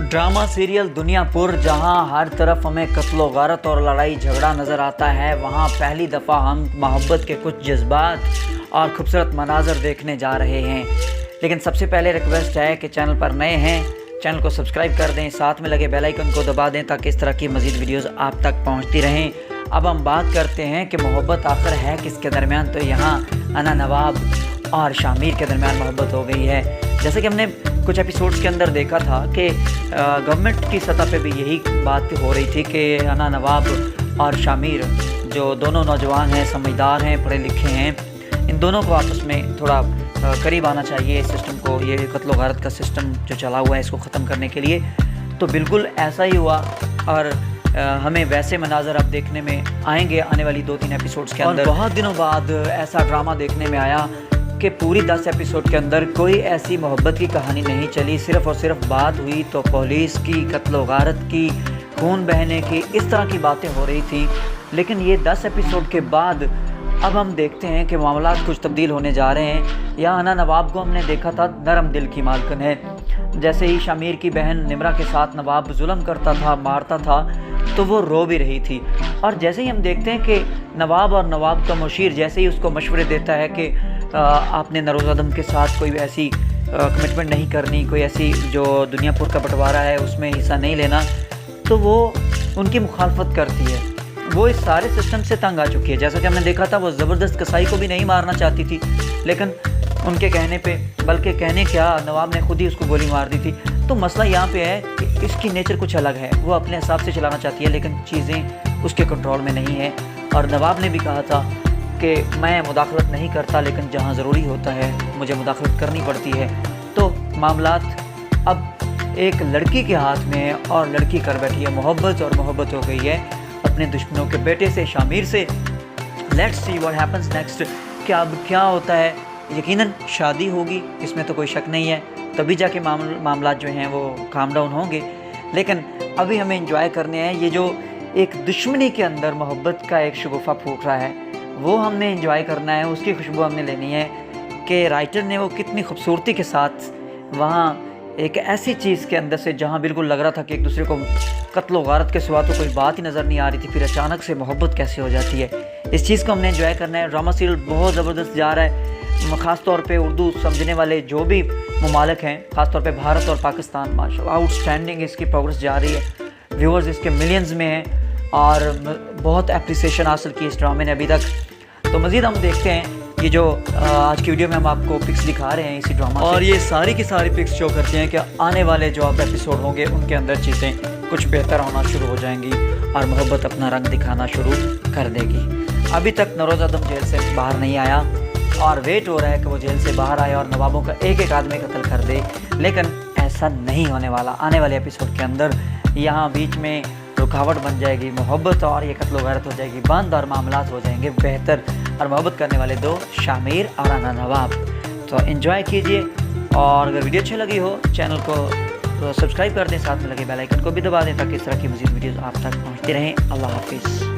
Drama serial Duniyapur, जहां हर तरफ हमें कत्लो गारत और लड़ाई झगड़ा नज़र आता है, वहां पहली दफ़ा हम मोहब्बत के कुछ जज्बात और खूबसूरत मनाजर देखने जा रहे हैं। लेकिन सबसे पहले रिक्वेस्ट है कि चैनल पर नए हैं, चैनल को सब्सक्राइब कर दें, साथ में लगे बेल आइकन को दबा दें ताकि इस तरह की मज़ीद वीडियोज़ आप तक पहुँचती रहें। अब हम बात करते हैं कि मोहब्बत आखिर है किसके दरमियान। तो यहाँ अना नवाब और शामिर के दरमियान मोहब्बत हो गई है। जैसे कि हमने कुछ एपिसोड्स के अंदर देखा था कि गवर्नमेंट की सतह पे भी यही बात हो रही थी कि अना नवाब और शामिर, जो दोनों नौजवान हैं, समझदार हैं, पढ़े लिखे हैं, इन दोनों को आपस में थोड़ा करीब आना चाहिए इस सिस्टम को, ये कत्लो गारत का सिस्टम जो चला हुआ है इसको ख़त्म करने के लिए। तो बिल्कुल ऐसा ही हुआ और हमें वैसे मनाजर अब देखने में आएंगे आने वाली 2-3 एपिसोड्स के अंदर। बहुत दिनों बाद ऐसा ड्रामा देखने में आया कि पूरी 10 एपिसोड के अंदर कोई ऐसी मोहब्बत की कहानी नहीं चली, सिर्फ़ और सिर्फ बात हुई तो पुलिस की, कत्लो गारत की, खून बहने की, इस तरह की बातें हो रही थी। लेकिन ये 10 एपिसोड के बाद अब हम देखते हैं कि मामला कुछ तब्दील होने जा रहे हैं। यहाँ अना नवाब को हमने देखा था नरम दिल की मालकिन है। जैसे ही शामिर की बहन निमरा के साथ नवाब जुल्म करता था, मारता था, तो वो रो भी रही थी। और जैसे ही हम देखते हैं कि नवाब और नवाब का मुशीर जैसे ही उसको मशवरे देता है कि आपने नरोज़ादम के साथ कोई ऐसी कमिटमेंट नहीं करनी, कोई ऐसी जो दुनियापुर का बंटवारा है उसमें हिस्सा नहीं लेना, तो वो उनकी मुखालफत करती है। वो इस सारे सिस्टम से तंग आ चुकी है। जैसा कि हमने देखा था वो ज़बरदस्त कसाई को भी नहीं मारना चाहती थी, लेकिन उनके कहने पे, बल्कि कहने क्या, नवाब ने खुद ही उसको गोली मार दी थी। तो मसला यहाँ पे है कि इसकी नेचर कुछ अलग है, वो अपने हिसाब से चलाना चाहती है लेकिन चीज़ें उसके कंट्रोल में नहीं है। और नवाब ने भी कहा था कि मैं मुदाखलत नहीं करता, लेकिन जहाँ ज़रूरी होता है मुझे मुदाखलत करनी पड़ती है। तो मामलात अब एक लड़की के हाथ में है और लड़की कर बैठी है मोहब्बत, और मोहब्बत हो गई है अपने दुश्मनों के बेटे से, शामिर से। Let's see what happens next. क्या अब क्या होता है? यकीनन शादी होगी, इसमें तो कोई शक नहीं है, तभी जाके मामला जो हैं वो काम डाउन होंगे। लेकिन अभी हमें एंजॉय करने हैं ये जो एक दुश्मनी के अंदर मोहब्बत का एक शगुफ़ा फूट रहा है, वो हमने एंजॉय करना है, उसकी खुशबू हमने लेनी है कि राइटर ने वो कितनी खूबसूरती के साथ वहाँ एक ऐसी चीज़ के अंदर से, जहाँ बिल्कुल लग रहा था कि एक दूसरे को कत्लो गारत के सिवा तो कोई बात ही नज़र नहीं आ रही थी, फिर अचानक से मोहब्बत कैसे हो जाती है, इस चीज़ को हमने एंजॉय करना है। ड्रामा सीरियल बहुत ज़बरदस्त जा रहा है। ख़ास तौर पे उर्दू समझने वाले जो भी ममालिक हैं, ख़ास तौर पे भारत और पाकिस्तान, माशाल्लाह आउटस्टैंडिंग इसकी प्रोग्रेस जा रही है। व्यूअर्स इसके मिलियंस में हैं और बहुत एप्रिसिएशन हासिल की इस ड्रामे ने अभी तक। तो मज़ीद हम देखते हैं ये जो आज की वीडियो में हम आपको पिक्स दिखा रहे हैं इसी ड्रामा और ये सारी की सारी पिक्स शो करती हैं कि आने वाले जो अब एपिसोड होंगे उनके अंदर चीज़ें कुछ बेहतर होना शुरू हो जाएंगी और मोहब्बत अपना रंग दिखाना शुरू कर देगी। अभी तक नरोज़ादम जेल से बाहर नहीं आया और वेट हो रहा है कि वो जेल से बाहर आए और नवाबों का एक एक आदमी कत्ल कर दे, लेकिन ऐसा नहीं होने वाला। आने वाले एपिसोड के अंदर यहाँ बीच में रुकावट बन जाएगी मोहब्बत और ये कत्लो गारत हो जाएगी बंद और मामलात हो जाएंगे बेहतर, और मोहब्बत करने वाले दो शामिर और अना नवाब। तो एंजॉय कीजिए और अगर वीडियो अच्छी लगी हो चैनल को सब्सक्राइब कर दें, साथ में लगे बेल आइकन को भी दबा दें ताकि इस तरह की मज़ीद वीडियोज़ आप तक पहुँचती रहें। अल्लाह हाफिज़।